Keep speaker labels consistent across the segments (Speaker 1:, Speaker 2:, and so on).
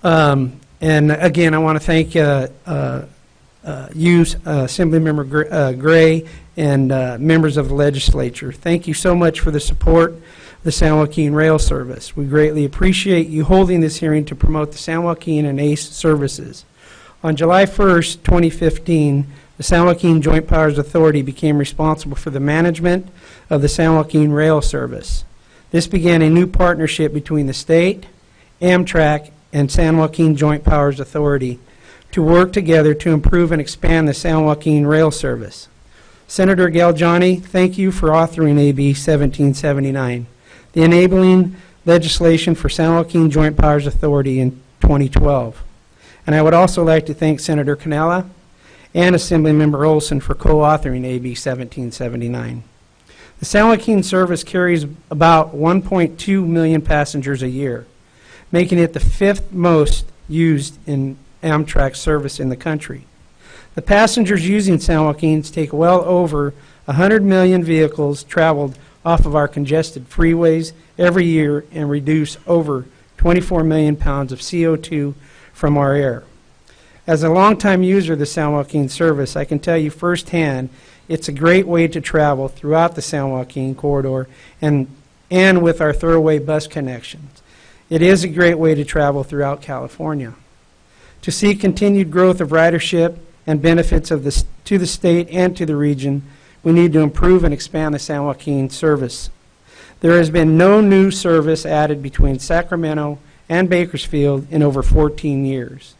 Speaker 1: And again, I want to thank you, Assemblymember Gray, and members of the legislature. Thank you so much for the support of the San Joaquin Rail Service. We greatly appreciate you holding this hearing to promote the San Joaquin and ACE services. On July 1st, 2015, the San Joaquin Joint Powers Authority became responsible for the management of the San Joaquin Rail Service. This began a new partnership between the state, Amtrak, and San Joaquin Joint Powers Authority to work together to improve and expand the San Joaquin Rail Service. Senator Galgiani, thank you for authoring AB 1779, the enabling legislation for San Joaquin Joint Powers Authority in 2012. And I would also like to thank Senator Canella and Assemblymember Olson for co-authoring AB 1779. The San Joaquin service carries about 1.2 million passengers a year, making it the 5th most used in Amtrak service in the country. The passengers using San Joaquin's take well over 100 million vehicles traveled off of our congested freeways every year and reduce over 24 million pounds of CO2 from our air. As a longtime user of the San Joaquin service, I can tell you firsthand it's a great way to travel throughout the San Joaquin corridor and with our thoroughway bus connections. It is a great way to travel throughout California. To see continued growth of ridership and benefits of to the state and to the region, we need to improve and expand the San Joaquin service. There has been no new service added between Sacramento and Bakersfield in over 14 years,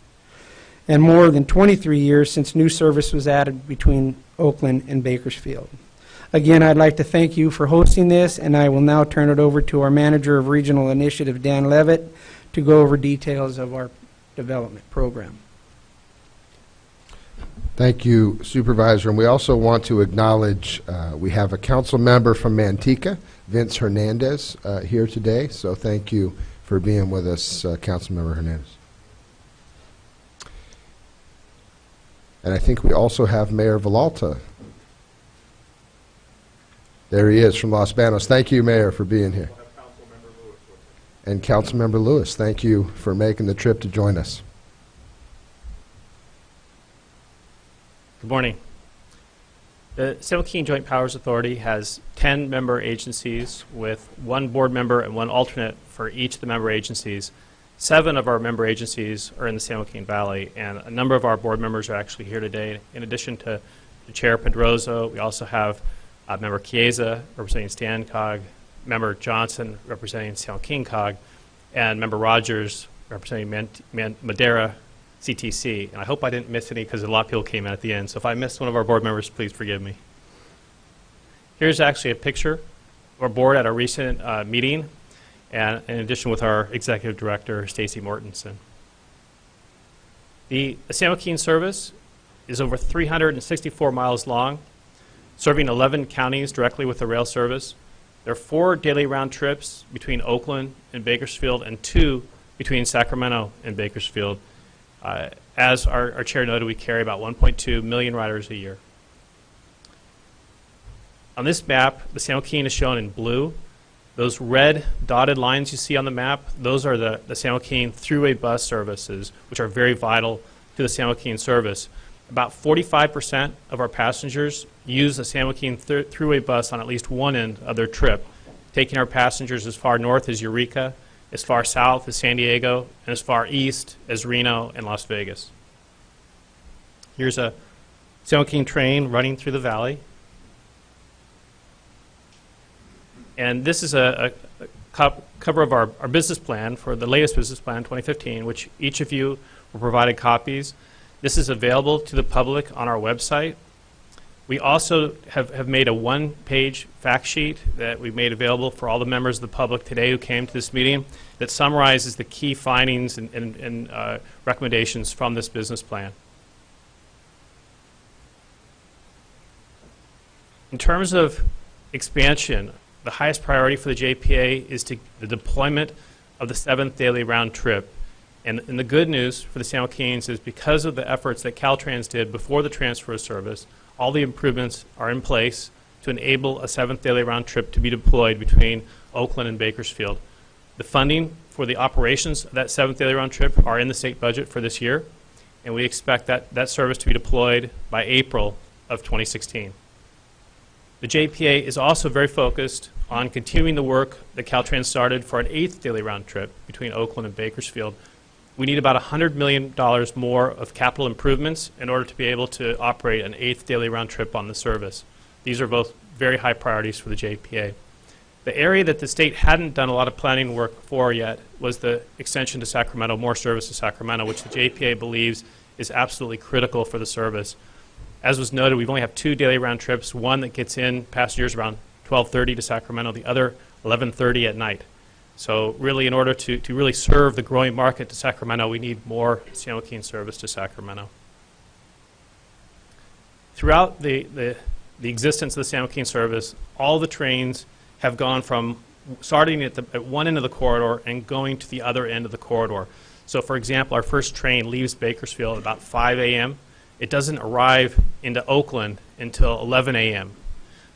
Speaker 1: and more than 23 years since new service was added between Oakland and Bakersfield. Again, I'd like to thank you for hosting this, and I will now turn it over to our Manager of Regional Initiative, Dan Levitt, to go over details of our development program.
Speaker 2: Thank you, Supervisor. And we also want to acknowledge we have a council member from Manteca, Vince Hernandez, here today. So thank you for being with us, Councilmember Hernandez. And I think we also have Mayor Villalta. There he is from Los Banos. Thank you, Mayor, for being here. We'll have Councilmember Lewis with us. And Councilmember Lewis, thank you for making the trip to join us.
Speaker 3: Good morning. The San Joaquin Joint Powers Authority has 10 member agencies with 1 board member and 1 alternate for each of the member agencies. 7 of our member agencies are in the San Joaquin Valley, and a number of our board members are actually here today. In addition to the Chair Pedrozo, we also have Member Chiesa representing Stancog, Member Johnson representing San Joaquin Cog, and Member Rogers representing Madera CTC. And I hope I didn't miss any because a lot of people came in at the end. So if I missed one of our board members, please forgive me. Here's actually a picture of our board at a recent meeting, and in addition with our Executive Director, Stacy Mortensen. The San Joaquin service is over 364 miles long, serving 11 counties directly with the rail service. There are 4 daily round trips between Oakland and Bakersfield and 2 between Sacramento and Bakersfield. As our chair noted, we carry about 1.2 million riders a year. On this map, the San Joaquin is shown in blue. Those red dotted lines you see on the map, those are the San Joaquin thruway bus services, which are very vital to the San Joaquin service. About 45% of our passengers use the San Joaquin thruway bus on at least one end of their trip, taking our passengers as far north as Eureka, as far south as San Diego, and as far east as Reno and Las Vegas. Here's a San Joaquin train running through the valley. And this is a cover of our business plan for the latest business plan, 2015, which each of you were provided copies. This is available to the public on our website. We also have made a 1-page fact sheet that we've made available for all the members of the public today who came to this meeting that summarizes the key findings and recommendations from this business plan. In terms of expansion, the highest priority for the JPA is the deployment of the 7th daily round trip. And the good news for the San Joaquins is because of the efforts that Caltrans did before the transfer of service, all the improvements are in place to enable a 7th daily round trip to be deployed between Oakland and Bakersfield. The funding for the operations of that 7th daily round trip are in the state budget for this year, and we expect that service to be deployed by April of 2016. The JPA is also very focused on continuing the work that Caltrans started for an 8th daily round trip between Oakland and Bakersfield. We need about $100 million more of capital improvements in order to be able to operate an 8th daily round trip on the service. These are both very high priorities for the JPA. The area that the state hadn't done a lot of planning work for yet was the extension to Sacramento, more service to Sacramento, which the JPA believes is absolutely critical for the service. As was noted, we only have 2 daily round trips, one that gets in passengers around 12:30 to Sacramento, the other 11:30 at night. So really, in order to really serve the growing market to Sacramento, we need more San Joaquin service to Sacramento. Throughout the existence of the San Joaquin service, all the trains have gone from starting at one end of the corridor and going to the other end of the corridor. So for example, our first train leaves Bakersfield at about 5 a.m. It doesn't arrive into Oakland until 11 a.m.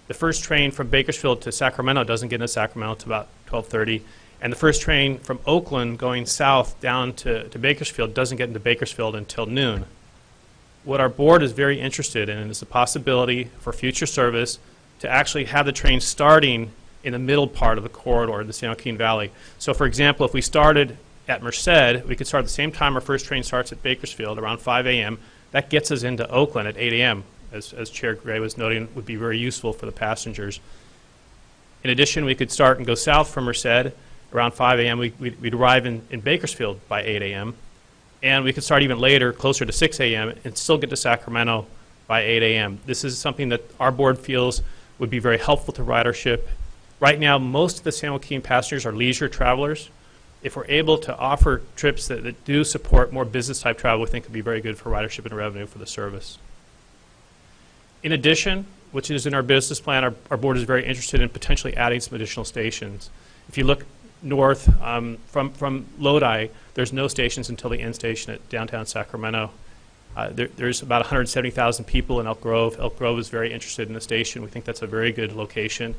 Speaker 3: The first train from Bakersfield to Sacramento doesn't get into Sacramento until about 12:30. And the first train from Oakland going south down to Bakersfield doesn't get into Bakersfield until noon. What our board is very interested in is the possibility for future service to actually have the train starting in the middle part of the corridor, the San Joaquin Valley. So for example, if we started at Merced, we could start at the same time our first train starts at Bakersfield, around 5 a.m. That gets us into Oakland at 8 a.m., as Chair Gray was noting, would be very useful for the passengers. In addition, we could start and go south from Merced. Around 5 a.m., we'd arrive in Bakersfield by 8 a.m. And we could start even later, closer to 6 a.m., and still get to Sacramento by 8 a.m. This is something that our board feels would be very helpful to ridership. Right now, most of the San Joaquin passengers are leisure travelers. If we're able to offer trips that do support more business-type travel, we think it would be very good for ridership and revenue for the service. In addition, which is in our business plan, our board is very interested in potentially adding some additional stations. If you look north from Lodi, there's no stations until the end station at downtown Sacramento. There's about 170,000 people in Elk Grove. Elk Grove is very interested in the station. We think that's a very good location.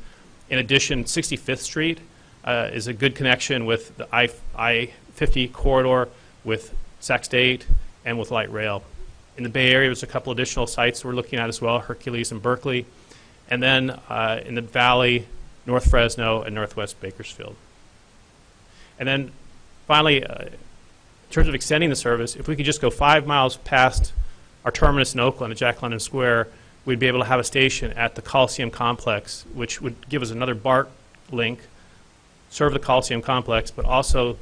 Speaker 3: In addition, 65th Street is a good connection with the I-50 corridor, with Sac State, and with light rail. In the Bay Area, there's a couple additional sites we're looking at as well, Hercules and Berkeley. And then in the Valley, North Fresno, and Northwest Bakersfield. And then finally, in terms of extending the service, if we could just go 5 miles past our terminus in Oakland at Jack London Square, we'd be able to have a station at the Coliseum Complex, which would give us another BART link, serve the Coliseum Complex, but also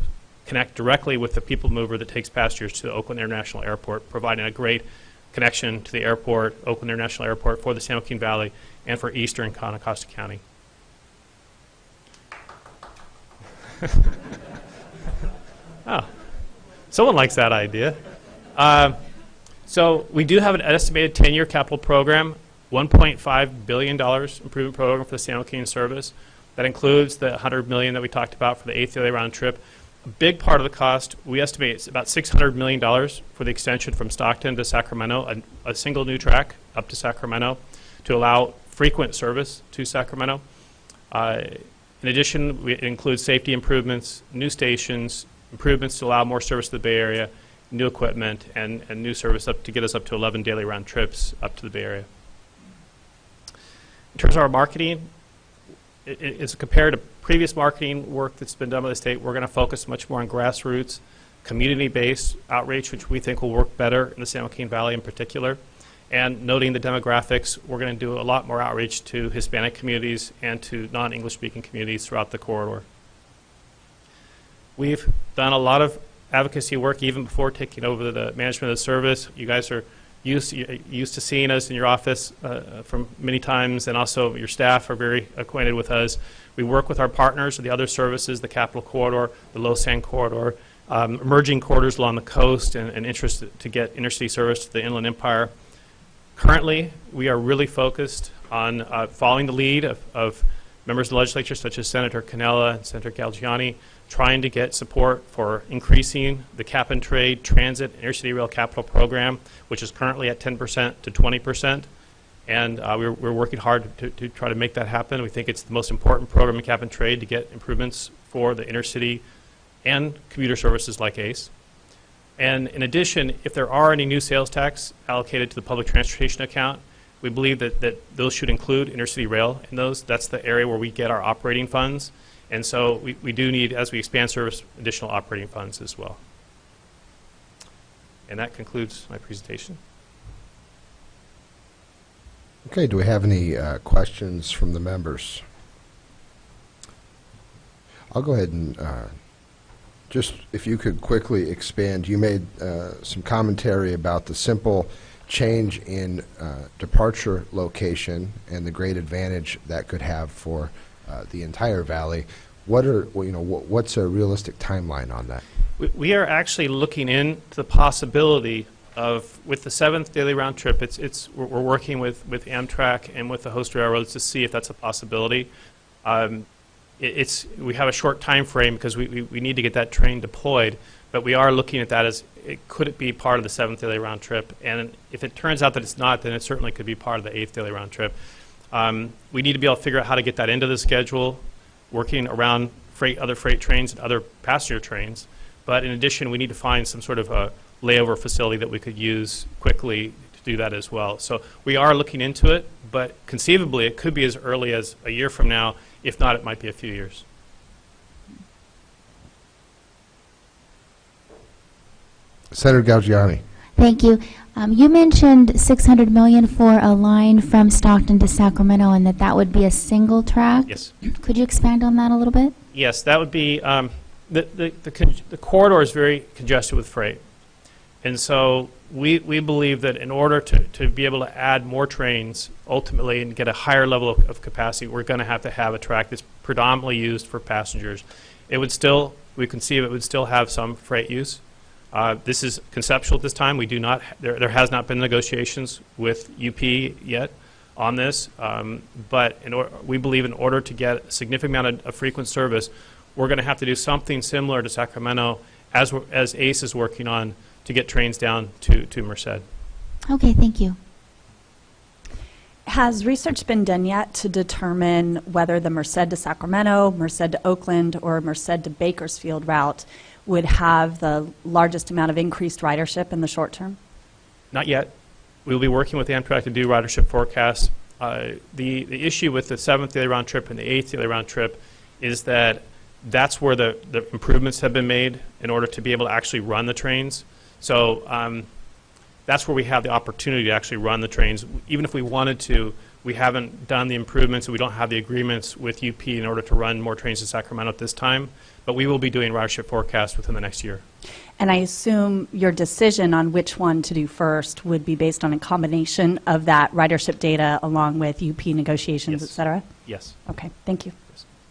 Speaker 3: connect directly with the people mover that takes passengers to Oakland International Airport, providing a great connection to the airport, Oakland International Airport, for the San Joaquin Valley and for eastern Contra Costa County. Oh, someone likes that idea. So we do have an estimated 10-year capital program, $1.5 billion improvement program for the San Joaquin service. That includes the $100 million that we talked about for the 8th daily round trip. A big part of the cost, we estimate, is about $600 million for the extension from Stockton to Sacramento, a single new track up to Sacramento to allow frequent service to Sacramento. In addition, it includes safety improvements, new stations, improvements to allow more service to the Bay Area, new equipment, and new service up to get us up to 11 daily round trips up to the Bay Area. In terms of our marketing, it's compared to previous marketing work that's been done by the state. We're going to focus much more on grassroots, community-based outreach, which we think will work better in the San Joaquin Valley in particular. And noting the demographics, we're going to do a lot more outreach to Hispanic communities and to non-English speaking communities throughout the corridor. We've done a lot of advocacy work even before taking over the management of the service. You guys are used to seeing us in your office from many times, and also your staff are very acquainted with us. We work with our partners, the other services, the Capital Corridor, the Los San Corridor, emerging corridors along the coast, and interest to get intercity service to the Inland Empire. Currently, we are really focused on following the lead of members of the legislature, such as Senator Cannella and Senator Galgiani, trying to get support for increasing the cap-and-trade transit intercity rail capital program, which is currently at 10% to 20%. And we're working hard to try to make that happen. We think it's the most important program in cap-and-trade to get improvements for the intercity and commuter services like ACE. And in addition, if there are any new sales tax allocated to the public transportation account, we believe that those should include intercity rail in those. That's the area where we get our operating funds. And so we do need, as we expand service, additional operating funds as well. And that concludes my presentation.
Speaker 2: Okay, do we have any questions from the members? I'll go ahead and just, if you could quickly expand, you made some commentary about the simple change in departure location and the great advantage that could have for the entire valley. What's a realistic timeline on that?
Speaker 3: We are actually looking into the possibility of, with the 7th daily round trip, we're working with Amtrak and with the host railroads to see if that's a possibility. We have a short time frame because we need to get that train deployed, but we are looking at that as, could it be part of the 7th daily round trip? And if it turns out that it's not, then it certainly could be part of the 8th daily round trip. We need to be able to figure out how to get that into the schedule, working around other freight trains and other passenger trains. But in addition, we need to find some sort of a layover facility that we could use quickly to do that as well. So we are looking into it, but conceivably it could be as early as a year from now. If not, it might be a few years.
Speaker 2: Senator Galgiani.
Speaker 4: Thank you. You mentioned $600 million for a line from Stockton to Sacramento, and that would be a single track.
Speaker 3: Yes.
Speaker 4: Could you expand on that a little bit?
Speaker 3: Yes, that would be the corridor is very congested with freight, and so we believe that in order to be able to add more trains ultimately and get a higher level of capacity, we're going to have a track that's predominantly used for passengers. It would still, we conceive it would still have some freight use. This is conceptual at this time. We do not, there has not been negotiations with UP yet on this, but we believe in order to get a significant amount of frequent service, we're going to have to do something similar to Sacramento as ACE is working on to get trains down to Merced.
Speaker 4: Okay, thank you.
Speaker 5: Has research been done yet to determine whether the Merced to Sacramento, Merced to Oakland, or Merced to Bakersfield route would have the largest amount of increased ridership in the short term?
Speaker 3: Not yet. We'll be working with Amtrak to do ridership forecasts. The issue with the 7th daily round trip and the 8th daily round trip is that that's where the improvements have been made in order to be able to actually run the trains. So that's where we have the opportunity to actually run the trains. Even if we wanted to, we haven't done the improvements and we don't have the agreements with UP in order to run more trains to Sacramento at this time. But we will be doing ridership forecasts within the next year.
Speaker 5: And I assume your decision on which one to do first would be based on a combination of that ridership data along with UP negotiations,
Speaker 3: Yes.
Speaker 5: et cetera?
Speaker 3: Yes.
Speaker 5: Okay, thank you.